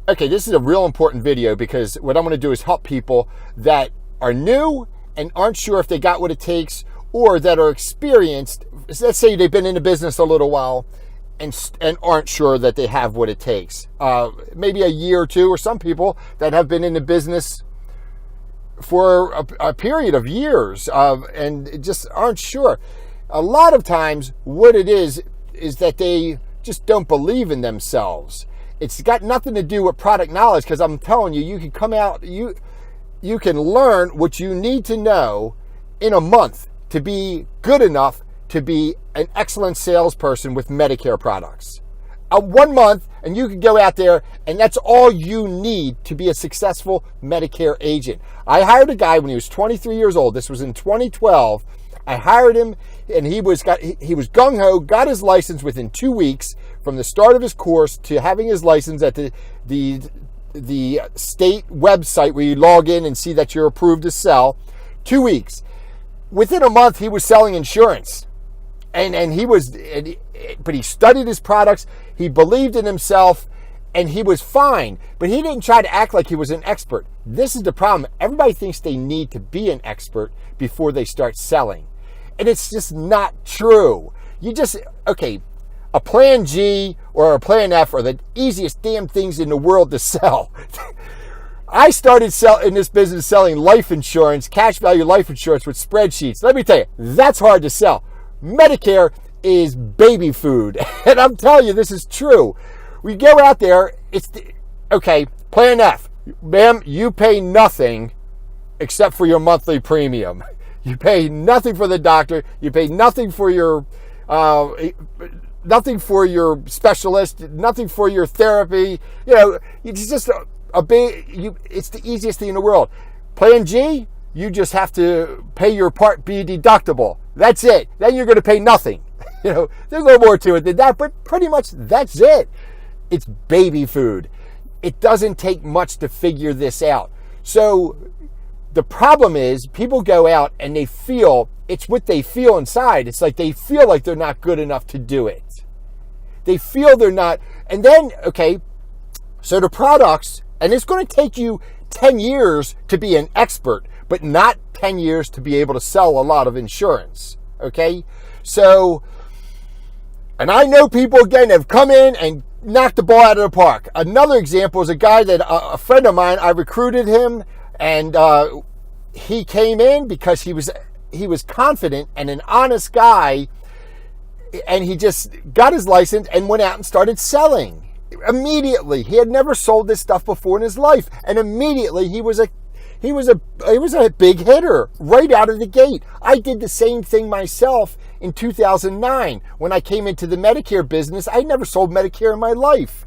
Okay, this is a real important video because what I'm going to do is help people that are new and aren't sure if they got what it takes, or that are experienced. Let's say they've been in the business a little while and aren't sure that they have what it takes. Maybe a year or two, or some people that have been in the business for a period of years and just aren't sure. A lot of times what it is that they just don't believe in themselves. It's got nothing to do with product knowledge, because I'm telling you, you can come out, you can learn what you need to know in a month to be good enough to be an excellent salesperson with Medicare products. 1 month, and you can go out there, and that's all you need to be a successful Medicare agent. I hired a guy when he was 23 years old. This was in 2012. I hired him, and he was gung-ho, got his license within 2 weeks from the start of his course to having his license at the state website where you log in and see that you're approved to sell. 2 weeks. Within a month, he was selling insurance. But he studied his products, he believed in himself, and he was fine. But he didn't try to act like he was an expert. This is the problem. Everybody thinks they need to be an expert before they start selling. And it's just not true. A plan G or a plan F are the easiest damn things in the world to sell. I started in this business selling life insurance, cash value life insurance with spreadsheets. Let me tell you, that's hard to sell. Medicare is baby food. And I'm telling you, this is true. We go out there, plan F. Ma'am, you pay nothing except for your monthly premium. You pay nothing for the doctor. You pay nothing for your specialist, nothing for your therapy. It's just it's the easiest thing in the world. Plan G, you just have to pay your Part B deductible. That's it. Then you're going to pay nothing. There's a little more to it than that, but pretty much that's it. It's baby food. It doesn't take much to figure this out. So the problem is people go out and they feel, it's what they feel inside. It's like they feel like they're not good enough to do it. They feel they're not. And then, so the products, and it's going to take you 10 years to be an expert, but not 10 years to be able to sell a lot of insurance. So, and I know people, again, have come in and knocked the ball out of the park. Another example is a guy that a friend of mine, I recruited him, and he came in because he was confident and an honest guy, and he just got his license and went out and started selling. Immediately, he had never sold this stuff before in his life, and immediately he was a big hitter right out of the gate. I did the same thing myself in 2009 when I came into the Medicare business. I never sold Medicare in my life,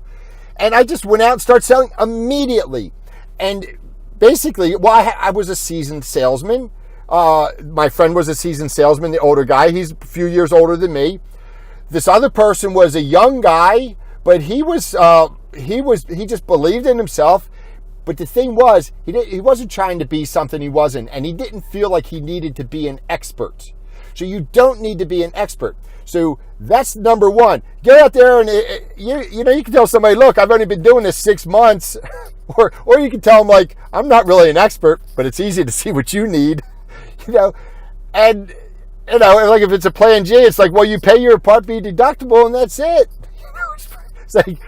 and I just went out and started selling immediately. And basically, I was a seasoned salesman. My friend was a seasoned salesman, the older guy. He's a few years older than me. This other person was a young guy, but he just believed in himself. But the thing was, he wasn't trying to be something he wasn't, and he didn't feel like he needed to be an expert. So you don't need to be an expert. So that's number one. Get out there and you can tell somebody, look, I've only been doing this 6 months, or you can tell them, like, I'm not really an expert, but it's easy to see what you need, and like if it's a plan G, it's like, well, you pay your Part B deductible and that's it. It's like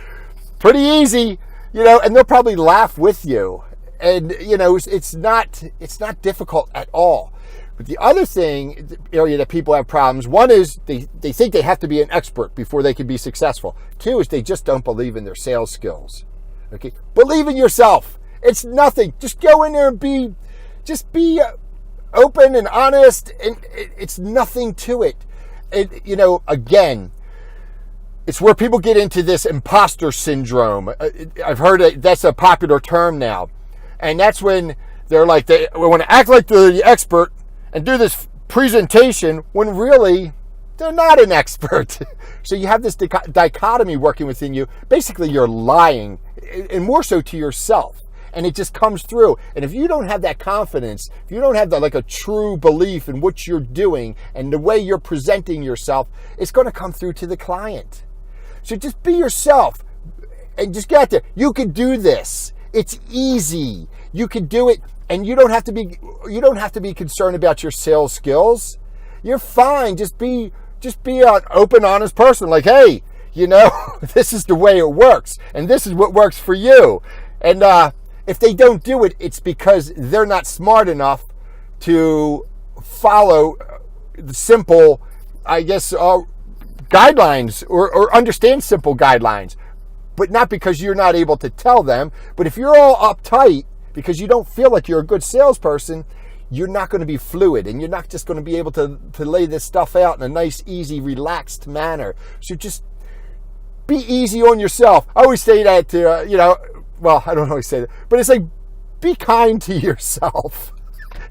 pretty easy. And they'll probably laugh with you. And, it's not difficult at all. But the other the area that people have problems, one is they think they have to be an expert before they can be successful. Two is they just don't believe in their sales skills. Believe in yourself. It's nothing. Just go in there and be open and honest, and it's nothing to it. Again, it's where people get into this imposter syndrome. I've heard that's a popular term now. And that's when they're like, they want to act like they're the expert and do this presentation when really they're not an expert. So you have this dichotomy working within you. Basically, you're lying, and more so to yourself. And it just comes through. And if you don't have that confidence, if you don't have a true belief in what you're doing and the way you're presenting yourself, it's going to come through to the client. So just be yourself. and just get out there. You can do this. It's easy. You can do it, and you don't have to be concerned about your sales skills. You're fine. Just be an open, honest person. Like, hey, this is the way it works, and this is what works for you. And if they don't do it, it's because they're not smart enough to follow the simple, I guess, guidelines or understand simple guidelines, but not because you're not able to tell them. But if you're all uptight because you don't feel like you're a good salesperson, you're not going to be fluid, and you're not just going to be able to lay this stuff out in a nice, easy, relaxed manner. So just be easy on yourself. I always say that to, well, I don't always say that, but it's like, be kind to yourself.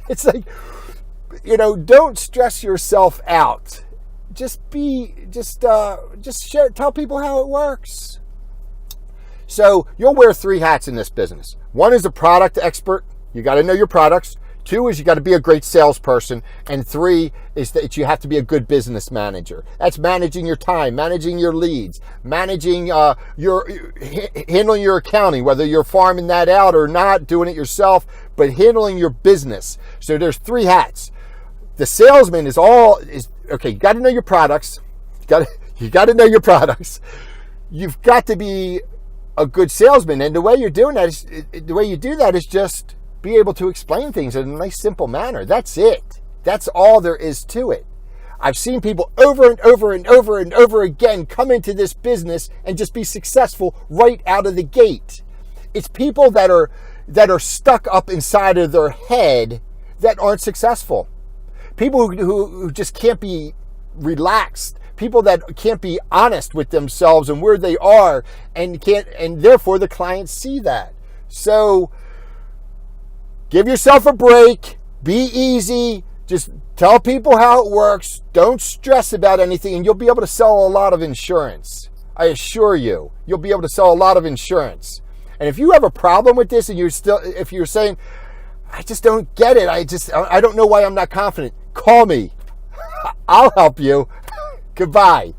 It's like, don't stress yourself out. Just tell people how it works. So you'll wear 3 hats in this business. 1 is a product expert. You got to know your products. 2 is you got to be a great salesperson. And 3 is that you have to be a good business manager. That's managing your time, managing your leads, managing handling your accounting, whether you're farming that out or not, doing it yourself, but handling your business. So there's 3 hats. The salesman is okay. You got to know your products. You got to know your products. You've got to be a good salesman, and the way you do that is just be able to explain things in a nice, simple manner. That's it. That's all there is to it. I've seen people over and over and over and over again come into this business and just be successful right out of the gate. It's people that are stuck up inside of their head that aren't successful. People who just can't be relaxed. People that can't be honest with themselves and where they are, and therefore the clients see that. So give yourself a break. Be easy. Just tell people how it works. Don't stress about anything, and you'll be able to sell a lot of insurance. I assure you, you'll be able to sell a lot of insurance. And if you have a problem with this, and if you're saying, I just don't get it, I don't know why I'm not confident, call me. I'll help you. Goodbye.